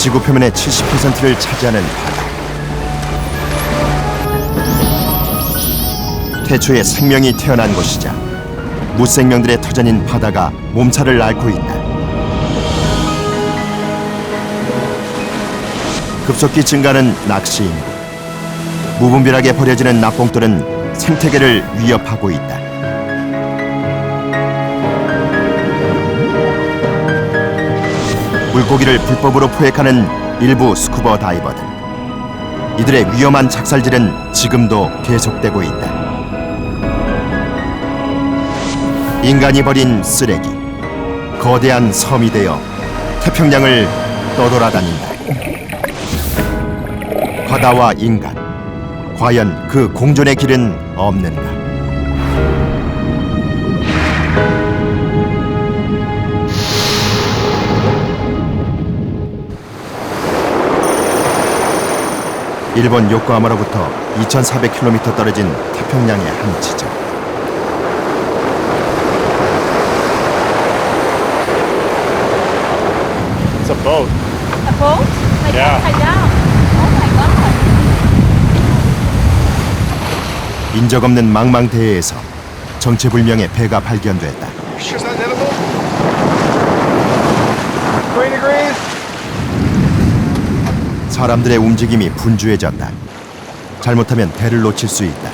지구 표면의 70%를 차지하는 바다. 태초에 생명이 태어난 곳이자 무생명들의 터전인 바다가 몸살을 앓고 있다. 급속히 증가하는 낚시 인구, 무분별하게 버려지는 납봉돌은 생태계를 위협하고 있다. 물고기를 불법으로 포획하는 일부 스쿠버 다이버들. 이들의 위험한 작살질은 지금도 계속되고 있다. 인간이 버린 쓰레기, 거대한 섬이 되어 태평양을 떠돌아다닌다. 바다와 인간, 과연 그 공존의 길은 없는가? 일본 요코하마로부터 2,400km 떨어진 태평양의 한 지점. It's a boat. A boat? Like Yeah. upside down. Oh my god. 인적 없는 망망대해에서 정체불명의 배가 발견됐다. Sure it's not an animal? 20 degrees? 사람들의 움직임이 분주해졌다. 잘못하면 배를 놓칠 수 있다.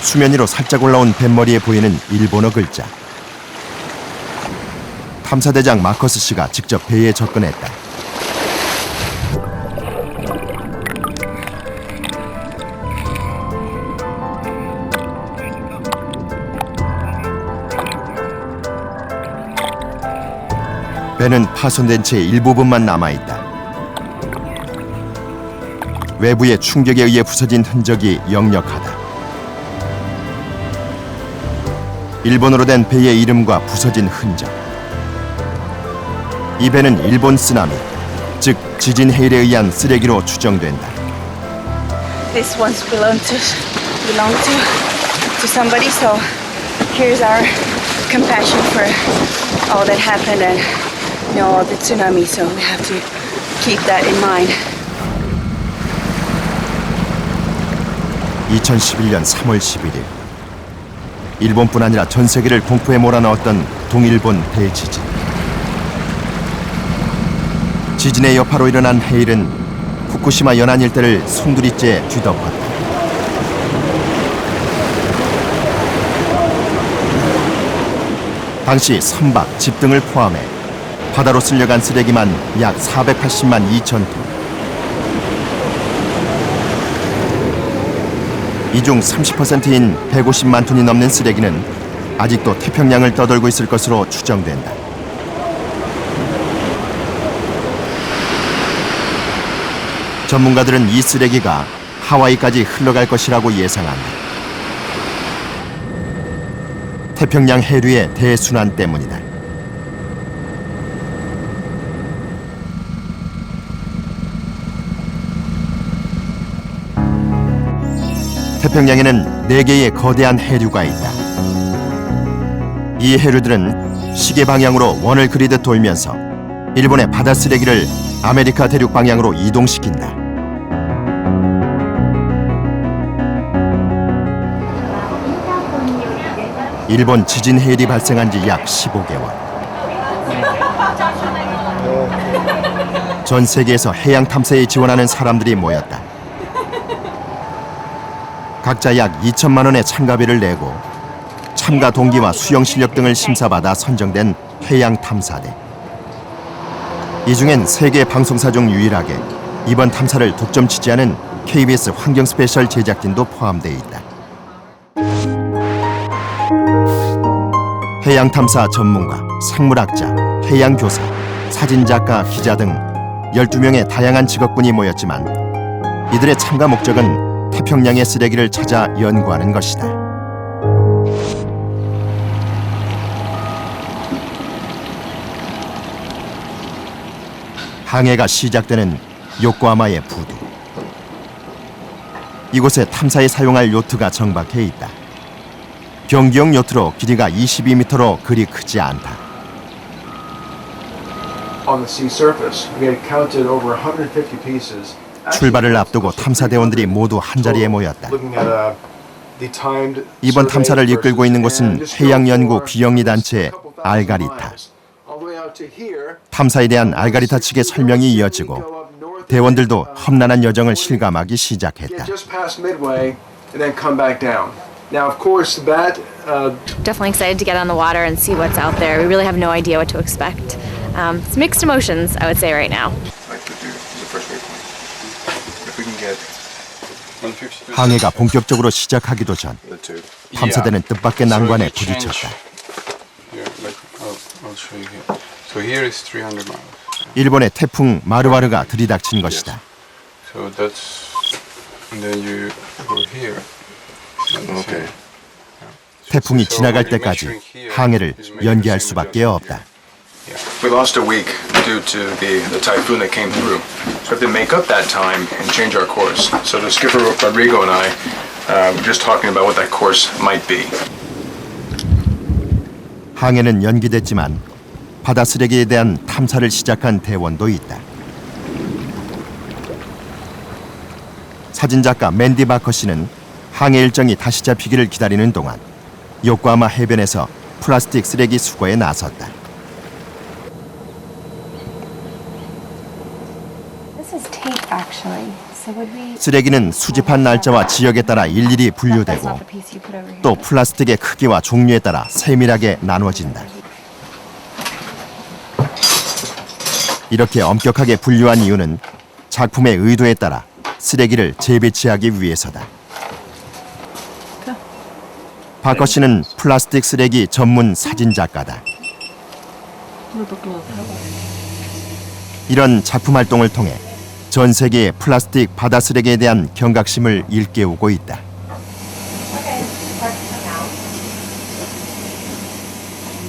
수면 위로 살짝 올라온 뱃머리에 보이는 일본어 글자. 탐사대장 마커스 씨가 직접 배에 접근했다. 배는 파손된 채 일부분만 남아있다. 외부의 충격에 의해 부서진 흔적이 역력하다. 일본어로 된 배의 이름과 부서진 흔적. 이 배는 일본 쓰나미, 즉 지진 해일에 의한 쓰레기로 추정된다. This one's belong to somebody. So here's our compassion for all that happened and all the tsunami. So we have to keep that in mind. 2011년 3월 11일 일본뿐 아니라 전 세계를 공포에 몰아넣었던 동일본 대지진. 지진의 여파로 일어난 해일은 후쿠시마 연안 일대를 송두리째 뒤덮었다. 당시 선박, 집 등을 포함해 바다로 쓸려간 쓰레기만 약 480만 2천 톤. 이 중 30%인 150만 톤이 넘는 쓰레기는 아직도 태평양을 떠돌고 있을 것으로 추정된다. 전문가들은 이 쓰레기가 하와이까지 흘러갈 것이라고 예상한다. 태평양 해류의 대순환 때문이다. 태평양에는 4개의 거대한 해류가 있다. 이 해류들은 시계 방향으로 원을 그리듯 돌면서 일본의 바다 쓰레기를 아메리카 대륙 방향으로 이동시킨다. 일본 지진 해일이 발생한 지 약 15개월. 전 세계에서 해양 탐사에 지원하는 사람들이 모였다. 각자 약 2천만 원의 참가비를 내고 참가 동기와 수영 실력 등을 심사받아 선정된 해양 탐사대. 이 중엔 세계 방송사 중 유일하게 이번 탐사를 독점 취재하는 KBS 환경 스페셜 제작진도 포함되어 있다. 해양 탐사 전문가, 생물학자, 해양 교사, 사진작가, 기자 등 12명의 다양한 직업군이 모였지만 이들의 참가 목적은 태평양의 쓰레기를 찾아 연구하는 것이다. 항해가 시작되는 요코하마의 부두. 이곳에 탐사에 사용할 요트가 정박해 있다. 경기용 요트로 길이가 22m로 그리 크지 않다. on the sea surface. We had counted over 150 pieces. 출발을 앞두고 탐사대원들이 모두 한자리에 모였다. Looking at, the timed 이번 survey 탐사를 이끌고 있는 곳은 and just go 해양연구 for 비영리 단체 a couple thousand 알가리타. miles. All the way out to here. 탐사에 대한 알가리타 측의 설명이 이어지고 대원들도 험난한 여정을 실감하기 시작했다. Get just past Midway and then come back down. Now, of course, that Definitely excited to get on the water and see what's out there. We really have no idea what to expect. It's mixed emotions, I would say, right now. like to do the first waypoint. If we can get 150 항해가 본격적으로 시작하기도 전 the tube. 탐사대는 뜻밖의 난관에 부딪혔다. Here, like, I'll show you here. So here is 300 miles. 일본의 태풍 마르와르가 들이닥친 것이다. So that's, and then you go here. Okay. 태풍이 지나갈 때까지 항해를 연기할 수밖에 없다. We lost a week due to the typhoon that came through. So we have to make up that time and change our course. So the skipper Rodrigo and I were just talking about what that course might be. 항해는 연기됐지만 바다 쓰레기에 대한 탐사를 시작한 대원도 있다. 사진작가 맨디 바커 씨는 항해 일정이 다시 잡히기를 기다리는 동안 요코하마 해변에서 플라스틱 쓰레기 수거에 나섰다. This is tape, actually. So would we? 쓰레기는 수집한 날짜와 지역에 따라 일일이 That's 분류되고 not the piece you put over here. 또 플라스틱의 크기와 종류에 따라 세밀하게 나눠진다. 이렇게 엄격하게 분류한 이유는 작품의 의도에 따라 쓰레기를 재배치하기 위해서다. 바커 씨는 플라스틱 쓰레기 전문 사진작가다. 이런 작품 활동을 통해 전 세계의 플라스틱 바다 쓰레기에 대한 경각심을 일깨우고 있다.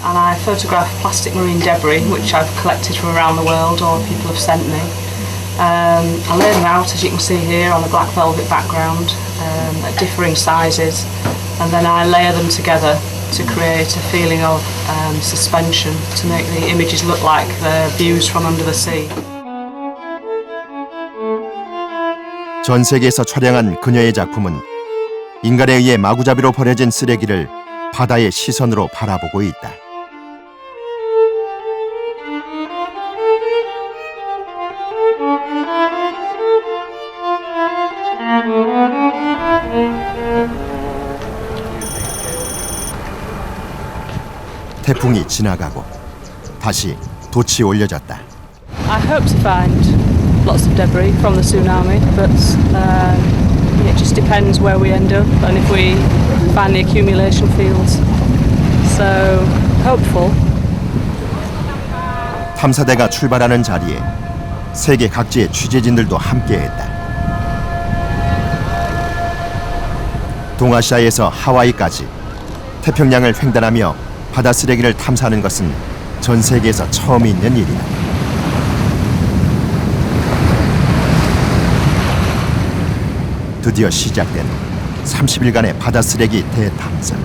And I photograph plastic marine debris, which I've collected from around the world or people have sent me. I lay them out, as you can see here, on a black velvet background at differing sizes, and then I layer them together to create a feeling of suspension, to make the images look like they're views from under the sea. 전 세계에서 촬영한 그녀의 작품은 인간에 의해 마구잡이로 버려진 쓰레기를 바다의 시선으로 바라보고 있다. 태풍이 지나가고 다시 돛이 올려졌다. I hope to find lots of debris from the tsunami, but it just depends where we end up and if we find the accumulation fields. So, hopeful. 탐사대가 출발하는 자리에 세계 각지의 취재진들도 함께했다. 동아시아에서 하와이까지 태평양을 횡단하며 바다 쓰레기를 탐사하는 것은 전 세계에서 처음 있는 일이다. 드디어 시작된 30일간의 바다 쓰레기 대탐사.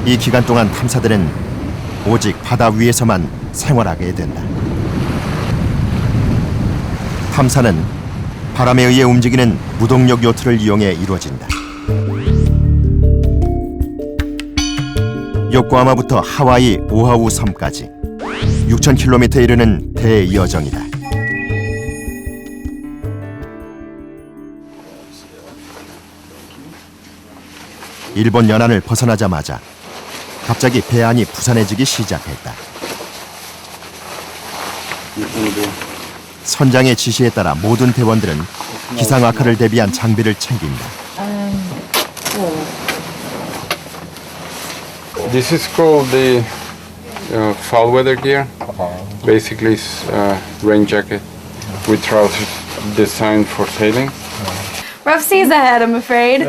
이 기간 동안 탐사들은 오직 바다 위에서만 생활하게 된다. 탐사는 바람에 의해 움직이는 무동력 요트를 이용해 이루어진다. 요코하마부터 하와이 오하우 섬까지 6,000km에 이르는 대여정이다. 일본 연안을 벗어나자마자 갑자기 배 안이 부산해지기 시작했다. 선장의 지시에 따라 모든 대원들은 기상 악화를 대비한 장비를 챙긴다. This is called the foul weather gear. Basically, it's rain jacket with trousers designed for sailing. Rough seas ahead, I'm afraid.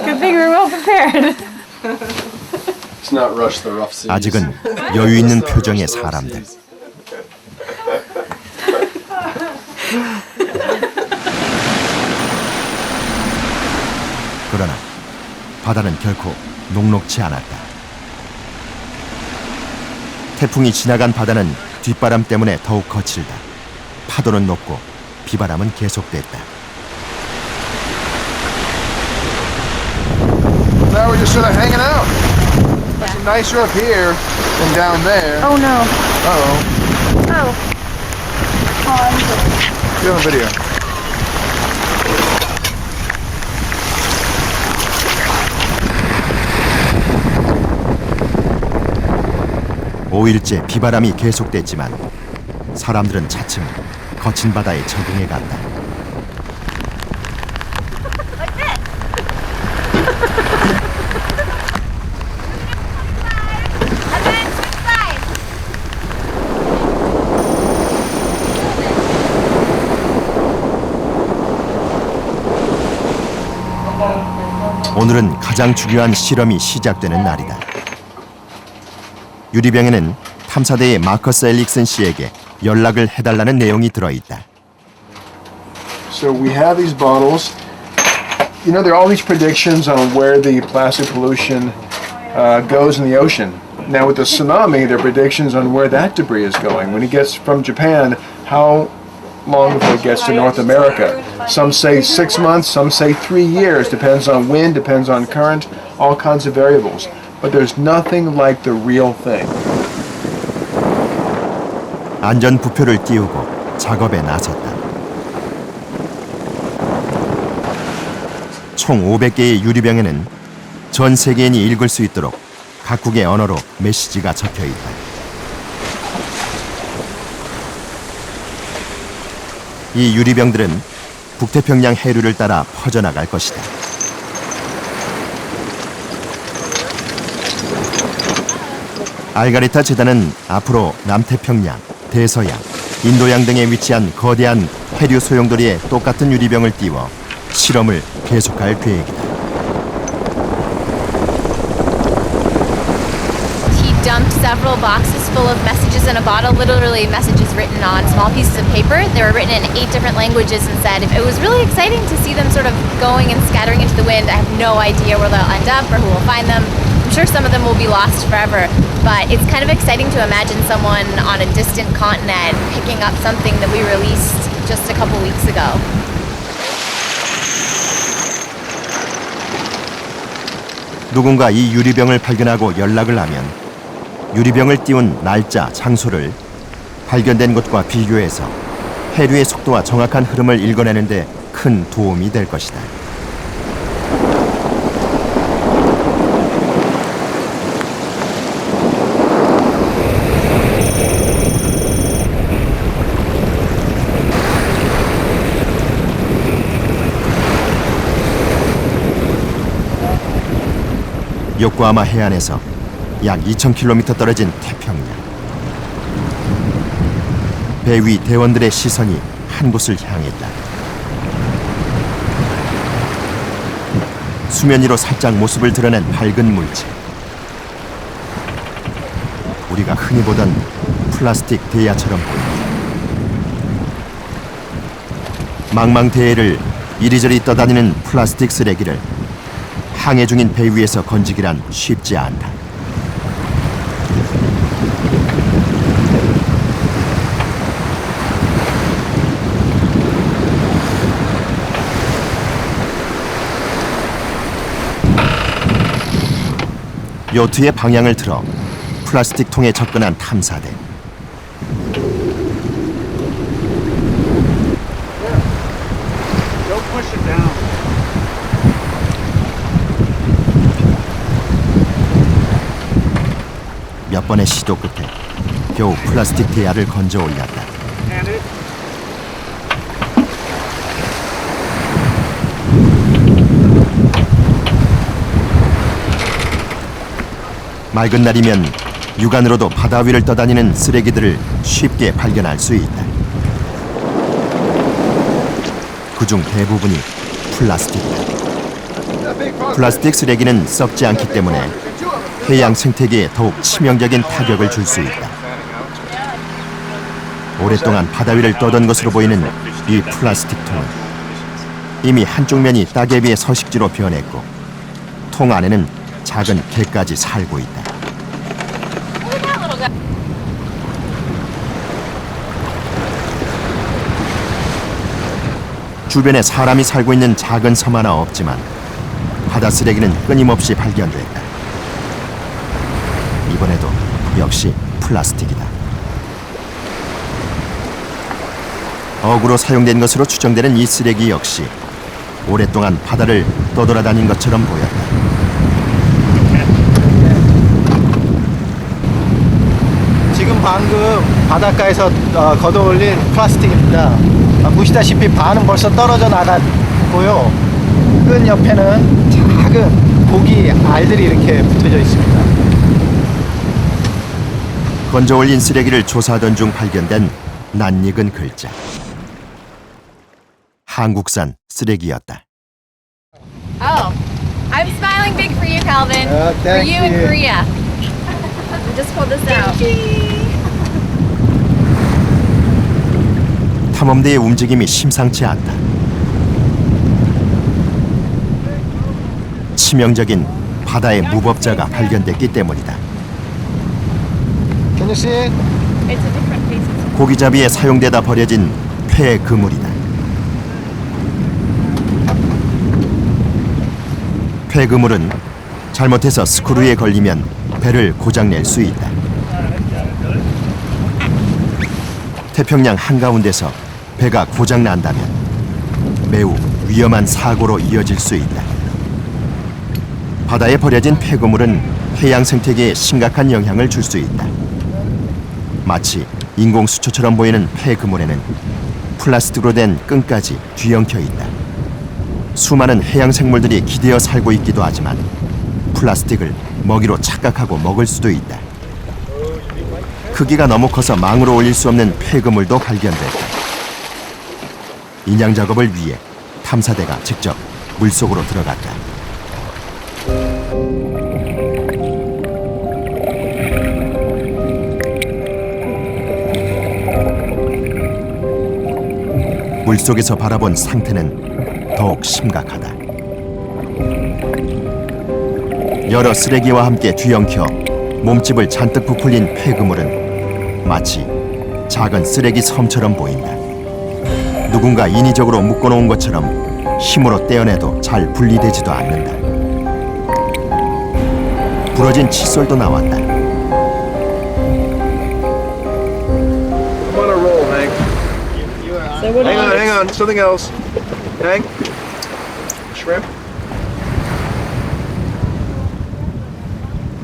Good thing we're well prepared. Let's not rush the rough seas. 아직은 여유 있는 표정의 사람들. 그러나 바다는 결코 녹록지 않았다. 태풍이 지나간 바다는 뒷바람 때문에 더욱 거칠다. 파도는 높고 비바람은 계속됐다. Now we're just sort of hanging out. It's nicer up here than down there. Oh no. Uh-oh. Oh. Oh, I'm good. Doing a video. 5일째 비바람이 계속됐지만 사람들은 차츰 거친 바다에 적응해 갔다. 오늘은 가장 중요한 실험이 시작되는 날이다. 유리병에는 탐사대의 마커스 엘릭슨 씨에게 연락을 해달라는 내용이 들어있다. So we have these bottles. You know, there are all these predictions on where the plastic pollution goes in the ocean. Now with the tsunami, there are predictions on where that debris is going. When it gets from Japan, how long before it gets to North America? Some say 6 months, some say 3 years. Depends on wind, depends on current, all kinds of variables. But there's nothing like the real thing. 안전 부표를 띄우고 작업에 나섰다. 총 500개의 유리병에는 전 세계인이 읽을 수 있도록 각국의 언어로 메시지가 적혀 있다. 이 유리병들은 북태평양 해류를 따라 퍼져나갈 것이다. 알가리타 재단은 앞으로 남태평양, 대서양, 인도양 등에 위치한 거대한 해류 소용돌이에 똑같은 유리병을 띄워 실험을 계속할 계획이다. He dumped several boxes full of messages in a bottle, literally messages written on small pieces of paper. They were written in 8 different languages and said it was really exciting to see them sort of going and scattering into the wind. I have no idea where they'll end up or who will find them. I'm sure some of them will be lost forever, but it's kind of exciting to imagine someone on a distant continent picking up something that we released just a couple weeks ago. 누군가 이 유리병을 발견하고 연락을 하면 유리병을 띄운 날짜, 장소를 발견된 곳과 비교해서 해류의 속도와 정확한 흐름을 읽어내는 데 큰 도움이 될 것이다. 요코하마 해안에서 약 2,000km 떨어진 태평양. 배 위 대원들의 시선이 한 곳을 향했다. 수면 위로 살짝 모습을 드러낸 밝은 물체. 우리가 흔히 보던 플라스틱 대야처럼 보인다. 망망대해를 이리저리 떠다니는 플라스틱 쓰레기를 항해 중인 배 위에서 건지기란 쉽지 않다. 요트의 방향을 틀어 플라스틱 통에 접근한 탐사대. Don't push it down. 몇 번의 시도 끝에 겨우 플라스틱 대야를 건져 올렸다. 맑은 날이면 육안으로도 바다 위를 떠다니는 쓰레기들을 쉽게 발견할 수 있다. 그중 대부분이 플라스틱이다. 플라스틱 쓰레기는 썩지 않기 때문에 해양 생태계에 더욱 치명적인 타격을 줄 수 있다. 오랫동안 바다 위를 떠던 것으로 보이는 이 플라스틱 통은 이미 한쪽 면이 따개비의 서식지로 변했고 통 안에는 작은 개까지 살고 있다. 주변에 사람이 살고 있는 작은 섬 하나 없지만 바다 쓰레기는 끊임없이 발견됐다. 이번에도 역시 플라스틱이다. 어구로 사용된 것으로 추정되는 이 쓰레기 역시 오랫동안 바다를 떠돌아다닌 것처럼 보였다. 지금 방금 바닷가에서 걷어올린 플라스틱입니다. 보시다시피 반은 벌써 떨어져 나갔고요. 끈 옆에는 작은 고기 알들이 이렇게 붙어져 있습니다. 건져 올린 쓰레기를 조사하던 중 발견된 낯익은 글자. 한국산 쓰레기였다. Oh, I'm smiling big for you, Calvin. For thank you in you. Korea. We just pulled this out. 탐험대의 움직임이 심상치 않다. 치명적인 바다의 무법자가 발견됐기 때문이다. Can you see it? It's a different piece. 고기잡이에 사용되다 버려진 폐 그물이다. 폐 그물은 잘못해서 스크루에 걸리면 배를 고장낼 수 있다. 태평양 한가운데서 배가 고장난다면 매우 위험한 사고로 이어질 수 있다. 바다에 버려진 폐그물은 해양 생태계에 심각한 영향을 줄 수 있다. 마치 인공수초처럼 보이는 폐그물에는 플라스틱으로 된 끈까지 뒤엉켜 있다. 수많은 해양 생물들이 기대어 살고 있기도 하지만 플라스틱을 먹이로 착각하고 먹을 수도 있다. 크기가 너무 커서 망으로 올릴 수 없는 폐그물도 발견됐다. 인양 작업을 위해 탐사대가 직접 물속으로 들어갔다. 물속에서 바라본 상태는 더욱 심각하다. 여러 쓰레기와 함께 뒤엉켜 몸집을 잔뜩 부풀린 폐그물은 마치 작은 쓰레기 섬처럼 보인다. 누군가 인위적으로 묶어놓은 것처럼 힘으로 떼어내도 잘 분리되지도 않는다. 부러진 칫솔도 나왔다. I'm on a roll, Hank. Hang on, something else. Hank? Shrimp?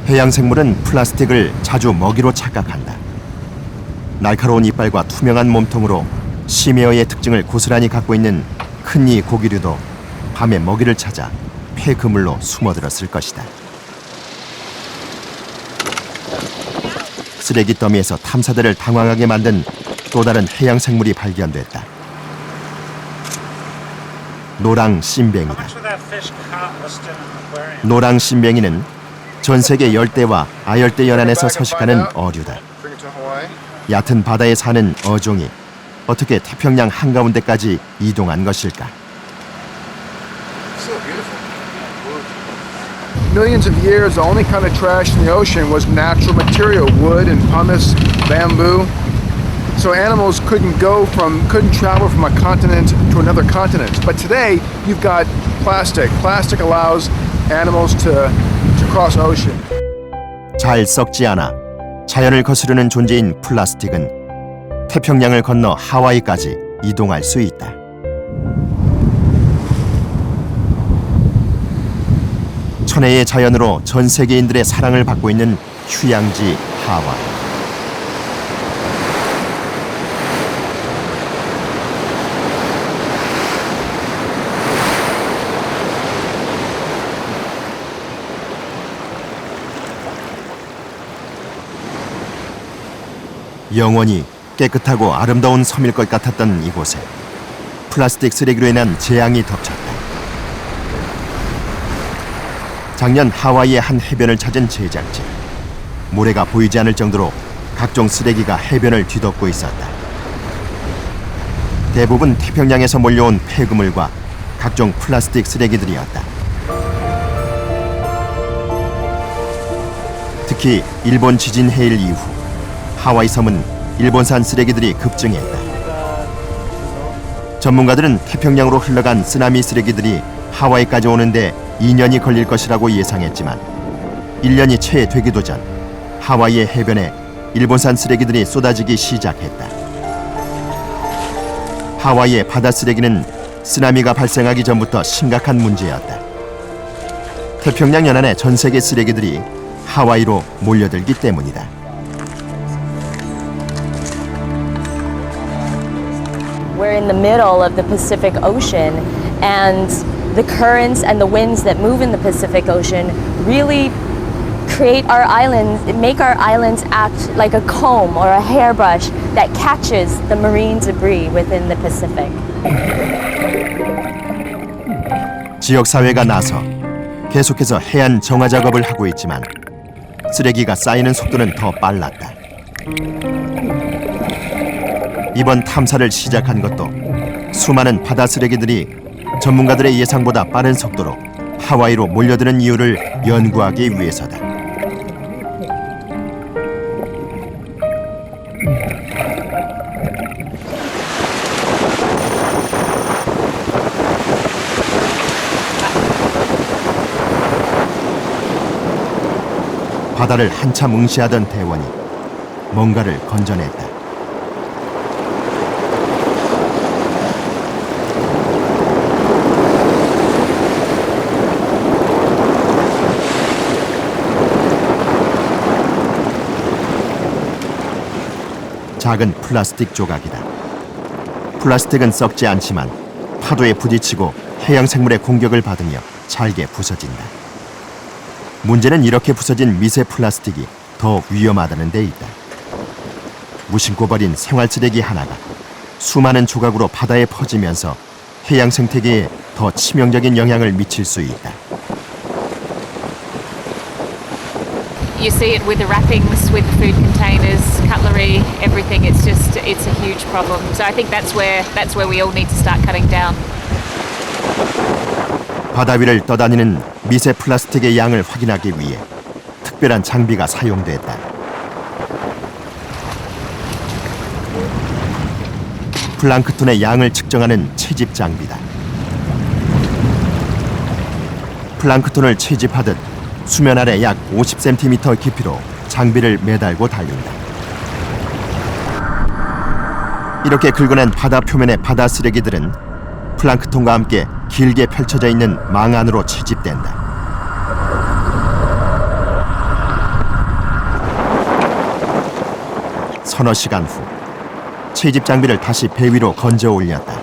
해양 생물은 플라스틱을 자주 먹이로 착각한다. 날카로운 이빨과 투명한 몸통으로 심해어의 특징을 고스란히 갖고 있는 큰 이 고기류도 밤에 먹이를 찾아 폐 그물로 숨어들었을 것이다. 쓰레기 더미에서 탐사대를 당황하게 만든 또 다른 해양 생물이 발견됐다. 노랑 씬뱅이다. 노랑 씬뱅이는 전 세계 열대와 아열대 연안에서 서식하는 어류다. Bring it to Hawaii. 얕은 바다에 사는 어종이 어떻게 태평양 한가운데까지 이동한 것일까? So beautiful. Millions of years, the only kind of trash in the ocean was natural material, wood and pumice, bamboo. So animals couldn't travel from a continent to another continent. But today, you've got plastic. Plastic allows animals to cross ocean. 잘 썩지 않아 자연을 거스르는 존재인 플라스틱은 태평양을 건너 하와이까지 이동할 수 있다. 천혜의 자연으로 전 세계인들의 사랑을 받고 있는 휴양지 하와이. 영원히 깨끗하고 아름다운 섬일 것 같았던 이곳에 플라스틱 쓰레기로 인한 재앙이 덮쳤다. 작년 하와이의 한 해변을 찾은 제작진. 모래가 보이지 않을 정도로 각종 쓰레기가 해변을 뒤덮고 있었다. 대부분 태평양에서 몰려온 폐그물과 각종 플라스틱 쓰레기들이었다. 특히 일본 지진 해일 이후 하와이 섬은 일본산 쓰레기들이 급증했다. 전문가들은 태평양으로 흘러간 쓰나미 쓰레기들이 하와이까지 오는데 2년이 걸릴 것이라고 예상했지만 1년이 채 되기도 전 하와이의 해변에 일본산 쓰레기들이 쏟아지기 시작했다. 하와이의 바다 쓰레기는 쓰나미가 발생하기 전부터 심각한 문제였다. 태평양 연안의 전 세계 쓰레기들이 하와이로 몰려들기 때문이다. We're in the middle of the Pacific Ocean, and the currents and the winds that move in the Pacific Ocean really create our islands, make our islands act like a comb or a hairbrush that catches the marine debris within the Pacific. 지역 사회가 나서 계속해서 해안 정화 작업을 하고 있지만 쓰레기가 쌓이는 속도는 더 빨랐다. 이번 탐사를 시작한 것도 수많은 바다 쓰레기들이 전문가들의 예상보다 빠른 속도로 하와이로 몰려드는 이유를 연구하기 위해서다. 바다를 한참 응시하던 대원이 뭔가를 건져냈다. 작은 플라스틱 조각이다. 플라스틱은 썩지 않지만 파도에 부딪히고 해양 생물의 공격을 받으며 잘게 부서진다. 문제는 이렇게 부서진 미세 플라스틱이 더 위험하다는 데 있다. 무심코 버린 생활 쓰레기 하나가 수많은 조각으로 바다에 퍼지면서 해양 생태계에 더 치명적인 영향을 미칠 수 있다. You see it with the wrappings, with the food containers, cutlery, everything. It's a huge problem. So I think that's where we all need to start cutting down. 바다 위를 떠다니는 미세 플라스틱의 양을 확인하기 위해 특별한 장비가 사용됐다. 플랑크톤의 양을 측정하는 채집 장비다. 플랑크톤을 채집하듯 수면 아래 약 50cm 깊이로 장비를 매달고 달린다. 이렇게 긁어낸 바다 표면의 바다 쓰레기들은 플랑크톤과 함께 길게 펼쳐져 있는 망 안으로 채집된다. 서너 시간 후 채집 장비를 다시 배 위로 건져 올렸다.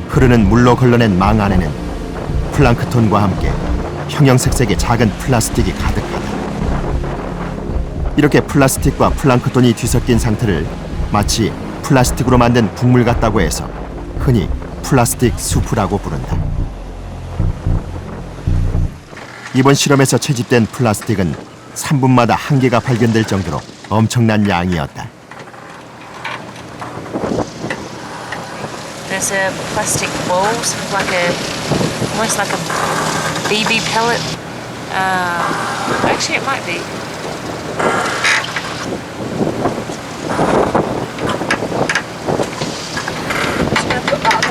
흐르는 물로 걸러낸 망 안에는 플랑크톤과 함께 형형색색의 작은 플라스틱이 가득하다. 이렇게 플라스틱과 플랑크톤이 뒤섞인 상태를 마치 플라스틱으로 만든 국물 같다고 해서 흔히 플라스틱 수프라고 부른다. 이번 실험에서 채집된 플라스틱은 3분마다 한 개가 발견될 정도로 엄청난 양이었다. There's a plastic ball, sort of almost like a BB pellet. Actually, it might be.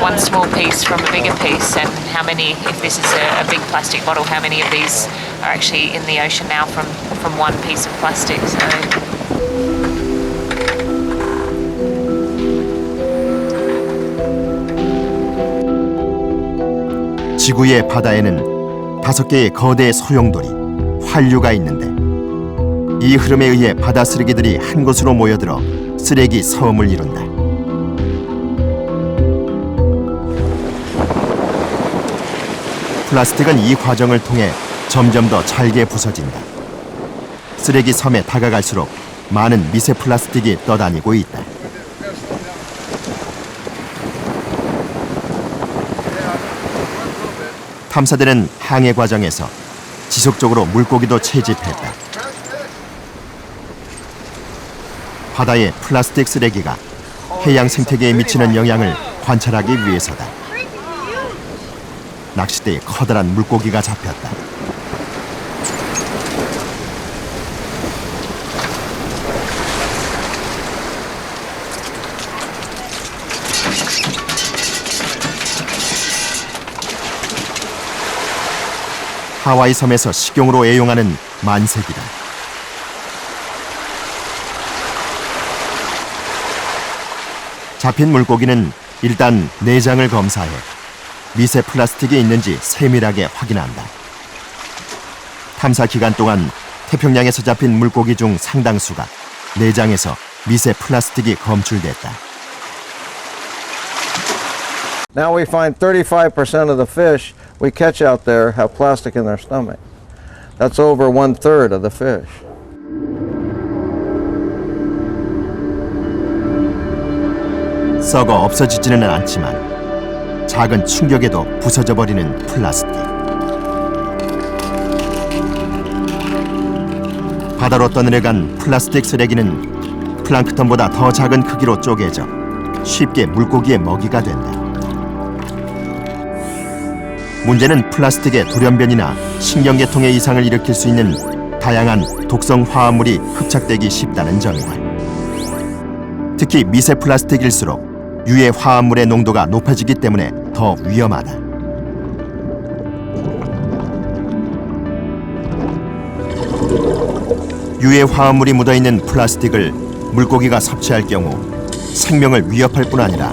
One small piece from a bigger piece, and how many, if this is a big plastic bottle, how many of these are actually in the ocean now from one piece of plastic? So. 지구의 바다에는 5개의 거대 소용돌이, 환류가 있는데 이 흐름에 의해 바다 쓰레기들이 한 곳으로 모여들어 쓰레기 섬을 이룬다. 플라스틱은 이 과정을 통해 점점 더 잘게 부서진다. 쓰레기 섬에 다가갈수록 많은 미세 플라스틱이 떠다니고 있다. 탐사대는 항해 과정에서 지속적으로 물고기도 채집했다. 바다의 플라스틱 쓰레기가 해양 생태계에 미치는 영향을 관찰하기 위해서다. 낚싯대에 커다란 물고기가 잡혔다. 하와이 섬에서 식용으로 애용하는 만색이다. 잡힌 물고기는 일단 내장을 검사해 미세 플라스틱이 있는지 세밀하게 확인한다. 탐사 기간 동안 태평양에서 잡힌 물고기 중 상당수가 내장에서 미세 플라스틱이 검출됐다. Now we find 35% of the fish we catch out there have plastic in their stomach. That's over 1/3 of the fish. 썩어 없어지지는 않지만 작은 충격에도 부서져 버리는 플라스틱. 바다로 떠내려간 플라스틱 쓰레기는 플랑크톤보다 더 작은 크기로 쪼개져 쉽게 물고기의 먹이가 된다. 문제는 플라스틱의 돌연변이나 신경계통의 이상을 일으킬 수 있는 다양한 독성 화합물이 흡착되기 쉽다는 점이다. 특히 미세 플라스틱일수록 유해 화합물의 농도가 높아지기 때문에 더 위험하다. 유해 화합물이 묻어있는 플라스틱을 물고기가 섭취할 경우 생명을 위협할 뿐 아니라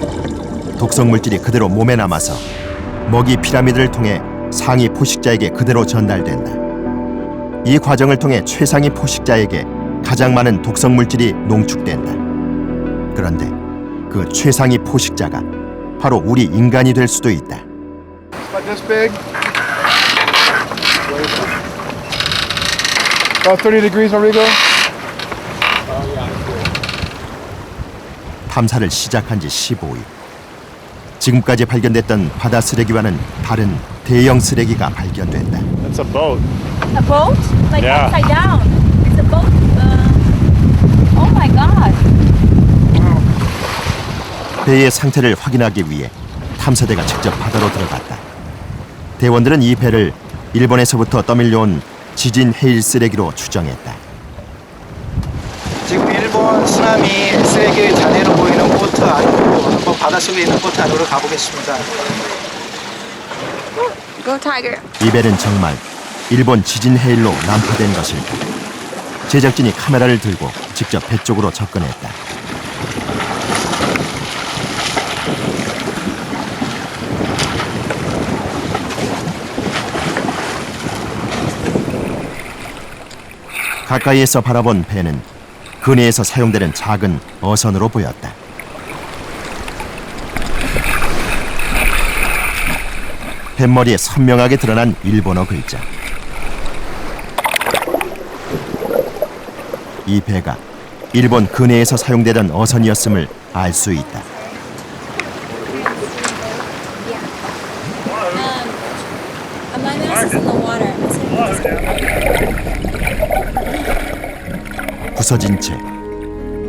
독성 물질이 그대로 몸에 남아서 먹이 피라미드를 통해 상위 포식자에게 그대로 전달된다. 이 과정을 통해 최상위 포식자에게 가장 많은 독성 물질이 농축된다. 그런데 그 최상위 포식자가 바로 우리 인간이 될 수도 있다. About this big. About 30 degrees, Rodrigo. 탐사를 시작한 지 15일. 지금까지 발견됐던 바다 쓰레기와는 다른 대형 쓰레기가 발견됐다. It's a boat. A boat? Like Yeah. upside down. It's a boat. Oh my god. 배의 상태를 확인하기 위해 탐사대가 직접 바다로 들어갔다. 대원들은 이 배를 일본에서부터 떠밀려온 지진 해일 쓰레기로 추정했다. 지금 일본 쓰나미 쓰레기 잔해로 보이는 보트 안으로 한번 바닷속에 있는 보트 안으로 가보겠습니다. Go tiger. 이 배는 정말 일본 지진 해일로 난파된 것일까? 제작진이 카메라를 들고 직접 배 쪽으로 접근했다. 가까이에서 바라본 배는 근해에서 사용되는 작은 어선으로 보였다. 뱃머리에 선명하게 드러난 일본어 글자. 이 배가 일본 근해에서 사용되던 어선이었음을 알 수 있다. 부서진 채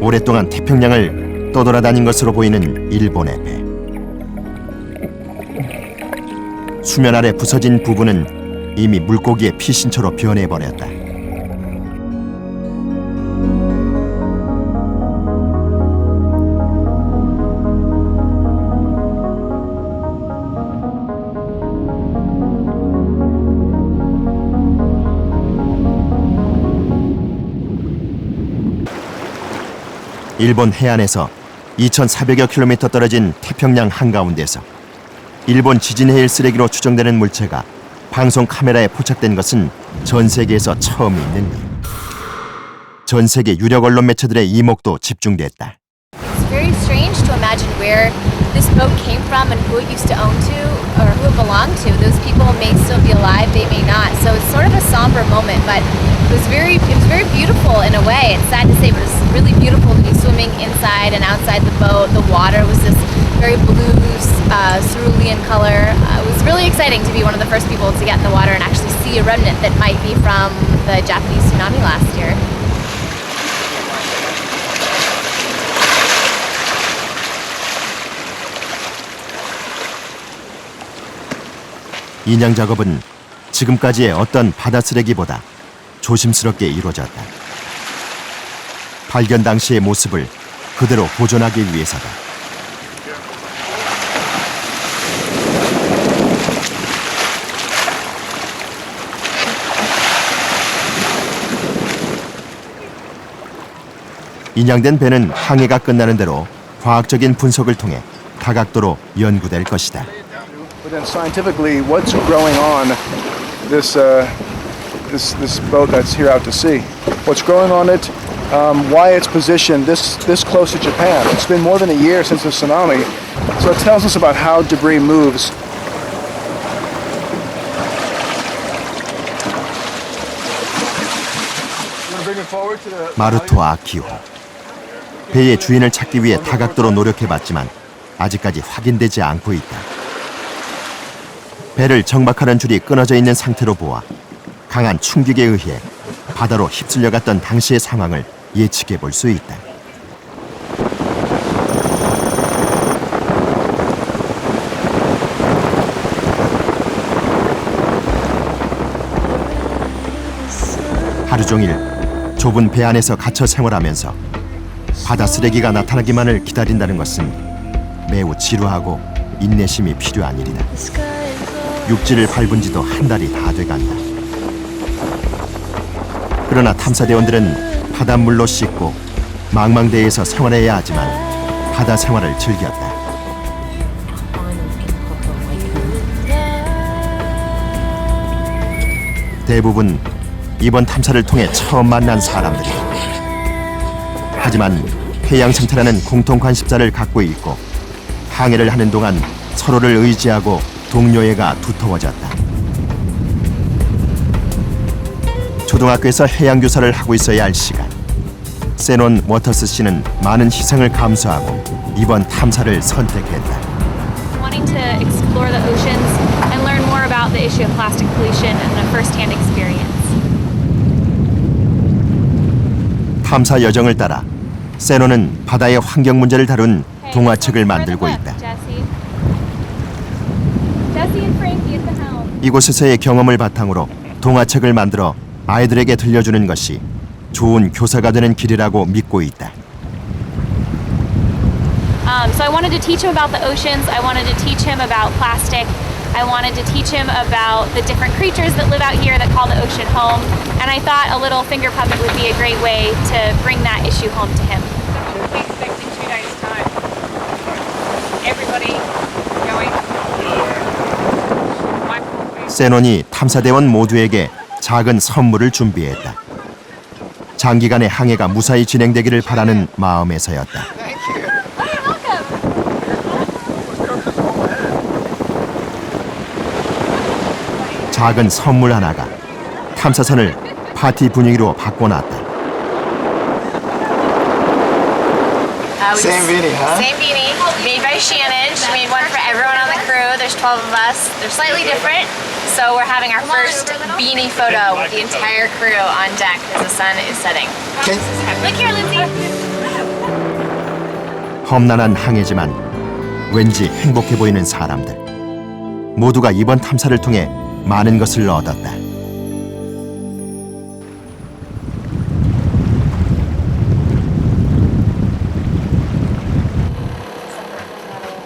오랫동안 태평양을 떠돌아다닌 것으로 보이는 일본의 배. 수면 아래 부서진 부분은 이미 물고기의 피신처로 변해버렸다. 일본 해안에서 2,400여 킬로미터 떨어진 태평양 한가운데서 일본 지진 해일 쓰레기로 추정되는 물체가 방송 카메라에 포착된 것은 전 세계에서 처음 있는 일. 전 세계 유력 언론 매체들의 이목도 집중됐다. It's very strange to imagine where this boat came from and who it used to own to or who it belonged to. Those people may still be alive, they may not. So it's sort of a somber moment, but it was very beautiful in a way. It's sad to say, but it was really beautiful to be swimming inside and outside the boat. The water was this very blue, cerulean color. It was really exciting to be one of the first people to get in the water and actually see a remnant that might be from the Japanese tsunami last year. 인양 작업은 지금까지의 어떤 바다 쓰레기보다 조심스럽게 이루어졌다. 발견 당시의 모습을 그대로 보존하기 위해서다. 인양된 배는 항해가 끝나는 대로 과학적인 분석을 통해 다각도로 연구될 것이다. But then scientifically, what's growing on this boat that's here out to sea? What's growing on it? Why it's positioned this close to Japan? It's been more than a year since the tsunami, so it tells us about how debris moves. 마루토 아키호. 배의 주인을 찾기 위해 다각도로 노력해봤지만 아직까지 확인되지 않고 있다. 배를 정박하는 줄이 끊어져 있는 상태로 보아 강한 충격에 의해 바다로 휩쓸려 갔던 당시의 상황을 예측해 볼 수 있다. 하루 종일 좁은 배 안에서 갇혀 생활하면서 바다 쓰레기가 나타나기만을 기다린다는 것은 매우 지루하고 인내심이 필요한 일이다. 육지를 밟은 지도 한 달이 다 돼간다. 그러나 탐사대원들은 바닷물로 씻고 망망대해에서 생활해야 하지만 바다 생활을 즐겼다. 대부분 이번 탐사를 통해 처음 만난 사람들이다. 하지만 해양 생태라는 공통 관심사를 갖고 있고 항해를 하는 동안 서로를 의지하고 동료애가 두터워졌다. 초등학교에서 해양 교사를 하고 있어야 할 시간. 세논 워터스 씨는 많은 희생을 감수하고 이번 탐사를 선택했다. Wanting to explore the oceans and learn more about the issue of plastic pollution and a first-hand experience. 탐사 여정을 따라 세논은 바다의 환경 문제를 다룬 동화책을 만들고 있다. 이곳에서의 경험을 바탕으로 동화책을 만들어 아이들에게 들려주는 것이 좋은 교사가 되는 길이라고 믿고 있다. So I wanted to teach him about the oceans. I wanted to teach him about plastic. I wanted to teach him about the different creatures that live out here that call the ocean home. And I thought a little finger puppet would be a great way to bring that issue home to him. We expect in 2 days' time. Everybody going. 세논이 탐사대원 모두에게 작은 선물을 준비했다. 장기간의 항해가 무사히 진행되기를 바라는 마음에서였다. 작은 선물 하나가 탐사선을 파티 분위기로 바꿔놨다. Same beanie, huh? Same beanie, made by Shannon. She made one for everyone on the crew. There's 12 of us. They're slightly different. So we're having our first beanie photo with the entire crew on deck as the sun is setting. Look here, Lindsay. 험난한 항해지만 왠지 행복해 보이는 사람들. 모두가 이번 탐사를 통해 많은 것을 얻었다.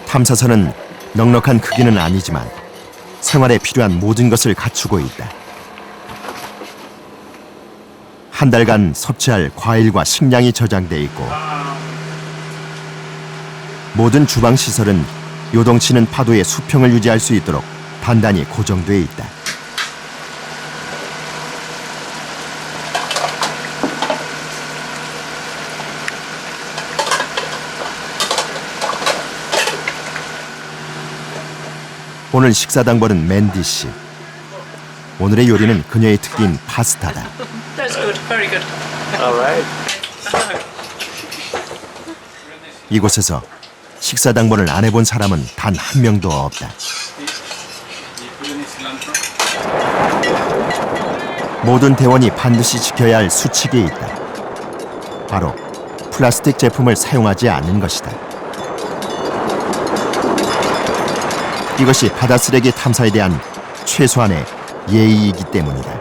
탐사선은 넉넉한 크기는 아니지만 생활에 필요한 모든 것을 갖추고 있다. 한 달간 섭취할 과일과 식량이 저장돼 있고 모든 주방 시설은 요동치는 파도의 수평을 유지할 수 있도록 단단히 고정돼 있다. 오늘 식사당번은 맨디 씨. 오늘의 요리는 그녀의 특기인 파스타다. That's good. Very good. All right. 이곳에서 식사당번을 안 해본 사람은 단 한 명도 없다. 모든 대원이 반드시 지켜야 할 수칙이 있다. 바로 플라스틱 제품을 사용하지 않는 것이다. 이것이 바다 쓰레기 탐사에 대한 최소한의 예의이기 때문이다.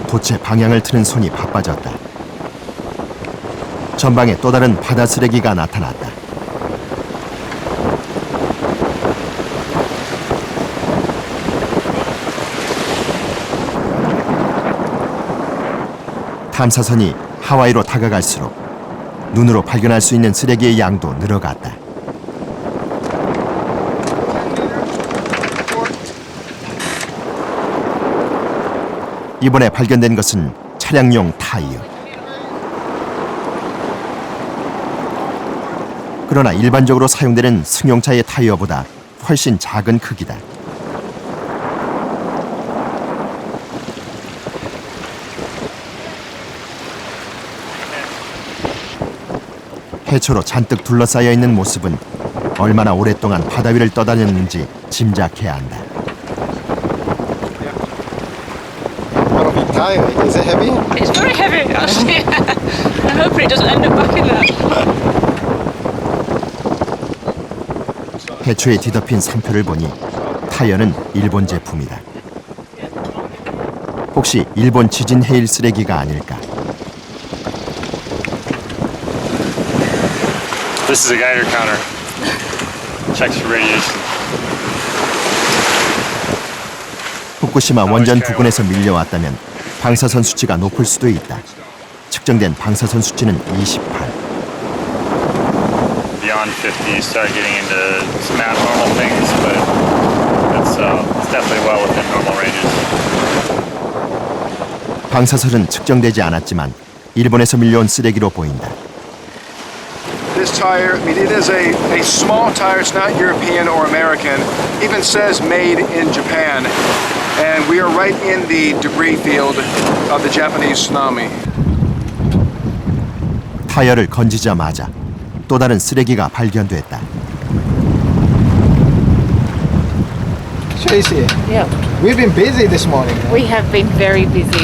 도체 방향을 트는 손이 바빠졌다. 전방에 또 다른 바다 쓰레기가 나타났다. 탐사선이 하와이로 다가갈수록 눈으로 발견할 수 있는 쓰레기의 양도 늘어갔다. 이번에 발견된 것은 차량용 타이어. 그러나 일반적으로 사용되는 승용차의 타이어보다 훨씬 작은 크기다. 해초로 잔뜩 둘러싸여 있는 모습은 얼마나 오랫동안 바다 위를 떠다녔는지 짐작해야 한다. Is it heavy? It's very heavy, actually. I'm hoping it doesn't end up back in there. 해초에 뒤덮인 상표를 보니 타이어는 일본 제품이다. 혹시 일본 지진 해일 쓰레기가 아닐까? This is a Geiger counter. Checks for radiation. 후쿠시마 원전 부근에서 밀려왔다면 방사선 수치가 높을 수도 있다. 측정된 방사선 수치는 28. Beyond 50, you start getting into some abnormal things, but it's definitely well within normal ranges. 방사선은 측정되지 않았지만 일본에서 밀려온 쓰레기로 보인다. This tire, I mean, it is a small tire. It's not European or American. Even says made in Japan. And we are right in the debris field of the Japanese tsunami. 타이어를 건지자마자 또 다른 쓰레기가 발견됐다. Tracy, Yeah, we've been busy this morning. we have been very busy.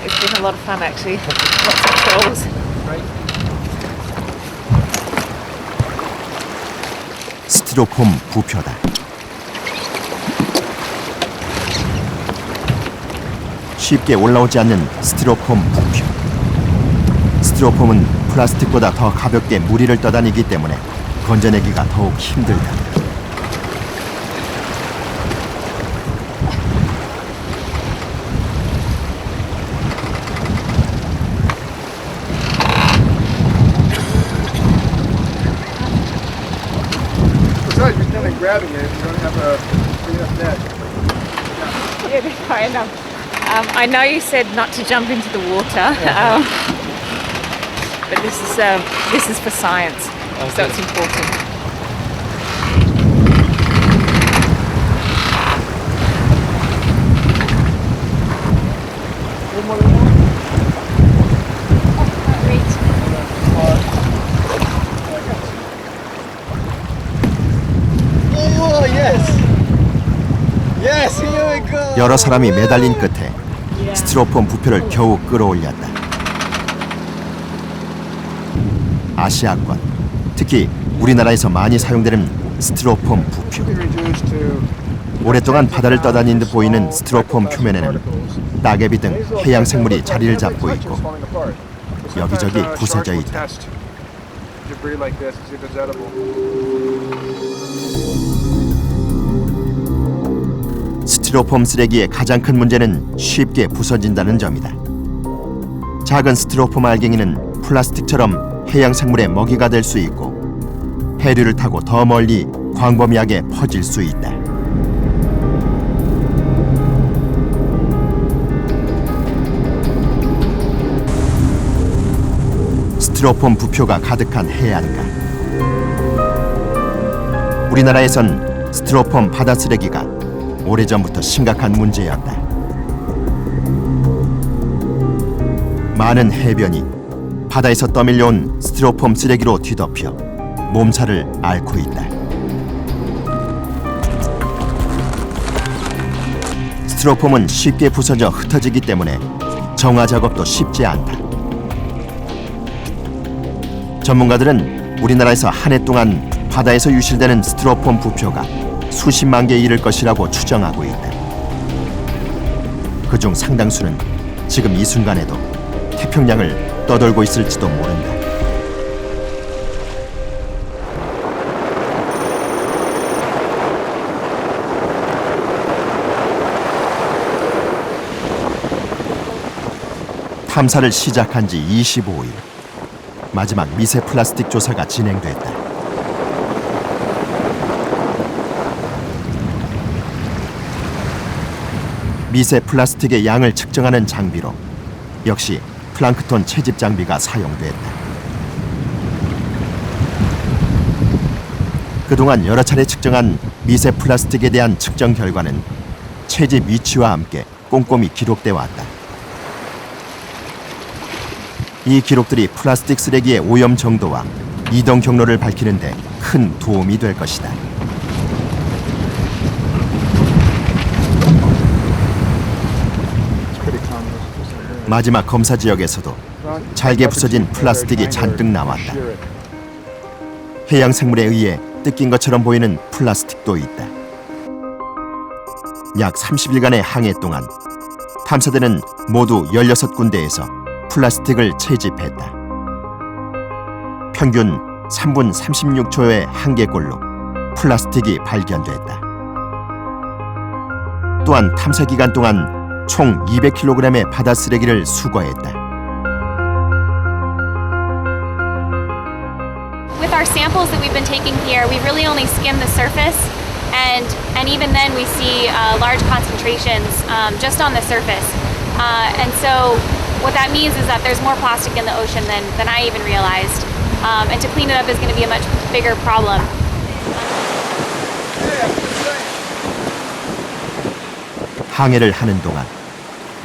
It's been a lot of fun, actually. Lots of trolls. 스티로폼 부표다. 쉽게 올라오지 않는 스티로폼 부표. 스티로폼은 플라스틱보다 더 가볍게 물 위를 떠다니기 때문에 건져내기가 더욱 힘들다. Besides, you're kind of grabbing it. You don't have a big enough net. Yeah, kind of. I know you said not to jump into the water, but this is for science, so it's important. Oh, yes! Yes, here we go! 여러 사람이 매달린 끝에 스티로폼 부표를 겨우 끌어올렸다. 아시아권, 특히 우리나라에서 많이 사용되는 스티로폼 부표. 오랫동안 바다를 떠다닌 듯 보이는 스티로폼 표면에는 따개비 등 해양 생물이 자리를 잡고 있고 여기저기 부서져 있다. 스티로폼 쓰레기의 가장 큰 문제는 쉽게 부서진다는 점이다. 작은 스티로폼 알갱이는 플라스틱처럼 해양 생물의 먹이가 될 수 있고 해류를 타고 더 멀리 광범위하게 퍼질 수 있다. 스티로폼 부표가 가득한 해안가. 우리나라에선 스티로폼 바다 쓰레기가 오래전부터 심각한 문제였다. 많은 해변이 바다에서 떠밀려온 스티로폼 쓰레기로 뒤덮여 몸살을 앓고 있다. 스티로폼은 쉽게 부서져 흩어지기 때문에 정화 작업도 쉽지 않다. 전문가들은 우리나라에서 한 해 동안 바다에서 유실되는 스티로폼 부표가 수십만 개에 이를 것이라고 추정하고 있다. 그중 상당수는 지금 이 순간에도 태평양을 떠돌고 있을지도 모른다. 탐사를 시작한 지 25일. 마지막 미세 플라스틱 조사가 진행됐다. 미세 플라스틱의 양을 측정하는 장비로 역시 플랑크톤 채집 장비가 사용됐다. 그동안 여러 차례 측정한 미세 플라스틱에 대한 측정 결과는 채집 위치와 함께 꼼꼼히 기록돼 왔다. 이 기록들이 플라스틱 쓰레기의 오염 정도와 이동 경로를 밝히는 데 큰 도움이 될 것이다. 마지막 검사 지역에서도 잘게 부서진 플라스틱이 잔뜩 남았다. 해양 생물에 의해 뜯긴 것처럼 보이는 플라스틱도 있다. 약 30일간의 항해 동안 탐사대는 모두 16군데에서 플라스틱을 채집했다. 평균 3분 36초의 한계골로 플라스틱이 발견됐다. 또한 탐사 기간 동안 총 200kg의 바다 쓰레기를 수거했다. With our samples that we've been taking here, we really only skim the surface, and even then we see large concentrations just on the surface. And so what that means is that there's more plastic in the ocean than I even realized. And to clean it up is going to be a much bigger problem. 항해를 하는 동안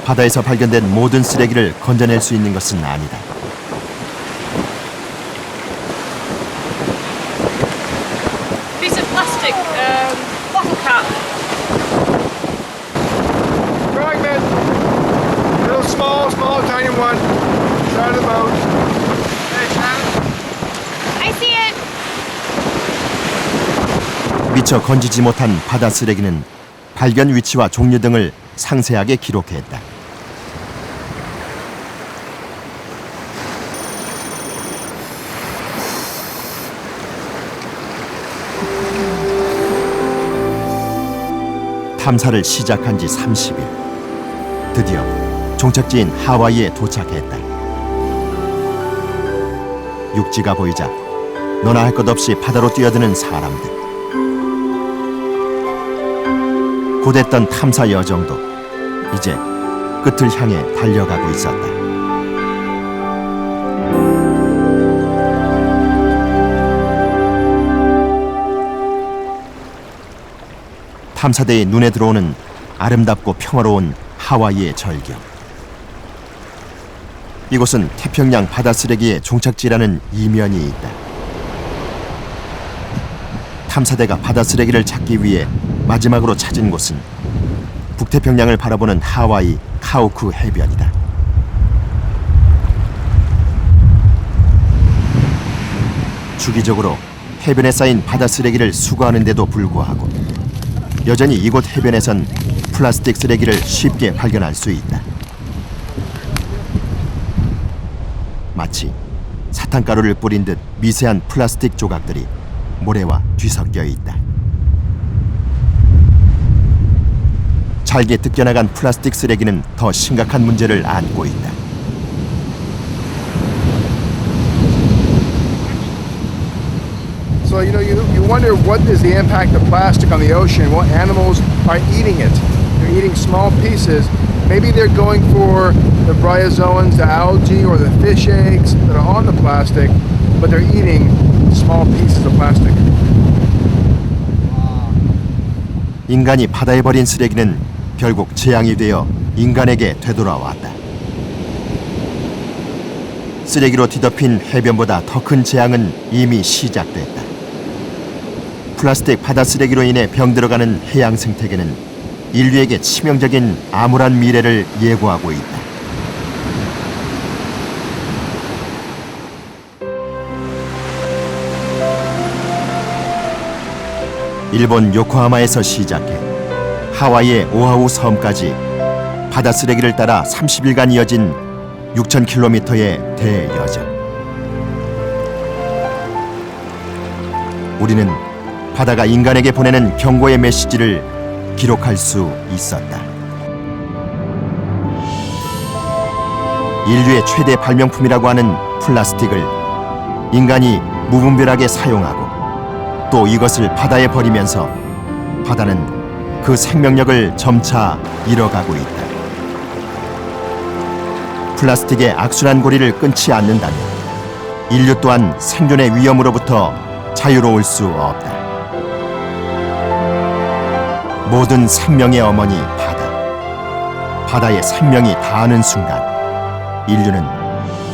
바다에서 발견된 모든 쓰레기를 건져낼 수 있는 것은 아니다. Piece of plastic, bottle cap. Fragment. Real small, tiny one. Side of the boat. Hey, Shannon. I see it! 미처 건지지 못한 바다 쓰레기는 발견 위치와 종류 등을 상세하게 기록했다. 탐사를 시작한 지 30일. 드디어 종착지인 하와이에 도착했다. 육지가 보이자 너나 할 것 없이 바다로 뛰어드는 사람들. 고됐던 탐사 여정도 이제 끝을 향해 달려가고 있었다. 탐사대의 눈에 들어오는 아름답고 평화로운 하와이의 절경. 이곳은 태평양 바다 쓰레기의 종착지라는 이면이 있다. 탐사대가 바다 쓰레기를 찾기 위해 마지막으로 찾은 곳은 북태평양을 바라보는 하와이 카우쿠 해변이다. 주기적으로 해변에 쌓인 바다 쓰레기를 수거하는데도 불구하고 여전히 이곳 해변에선 플라스틱 쓰레기를 쉽게 발견할 수 있다. 마치 사탕가루를 뿌린 듯 미세한 플라스틱 조각들이 모래와 뒤섞여 있다. 잘게 뜯겨나간 플라스틱 쓰레기는 더 심각한 문제를 안고 있다. So you wonder what is the impact of plastic on the ocean? What animals are eating it? They're eating small pieces. Maybe they're going for the bryozoans, the algae, or the fish eggs that are on the plastic, but they're eating small pieces of plastic. 인간이 바다에 버린 쓰레기는 결국 재앙이 되어 인간에게 되돌아왔다. 쓰레기로 뒤덮인 해변보다 더 큰 재앙은 이미 시작됐다. 플라스틱 바다 쓰레기로 인해 병들어가는 해양 생태계는 인류에게 치명적인 암울한 미래를 예고하고 있다. 일본 요코하마에서 시작해 하와이의 오아후 섬까지 바다 쓰레기를 따라 30일간 이어진 6,000km의 대여정. 우리는 바다가 인간에게 보내는 경고의 메시지를 기록할 수 있었다. 인류의 최대 발명품이라고 하는 플라스틱을 인간이 무분별하게 사용하고 또 이것을 바다에 버리면서 바다는 그 생명력을 점차 잃어가고 있다. 플라스틱의 악순환 고리를 끊지 않는다면 인류 또한 생존의 위험으로부터 자유로울 수 없다. 모든 생명의 어머니 바다. 바다에 생명이 닿는 순간 인류는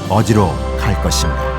어디로 갈 것인가?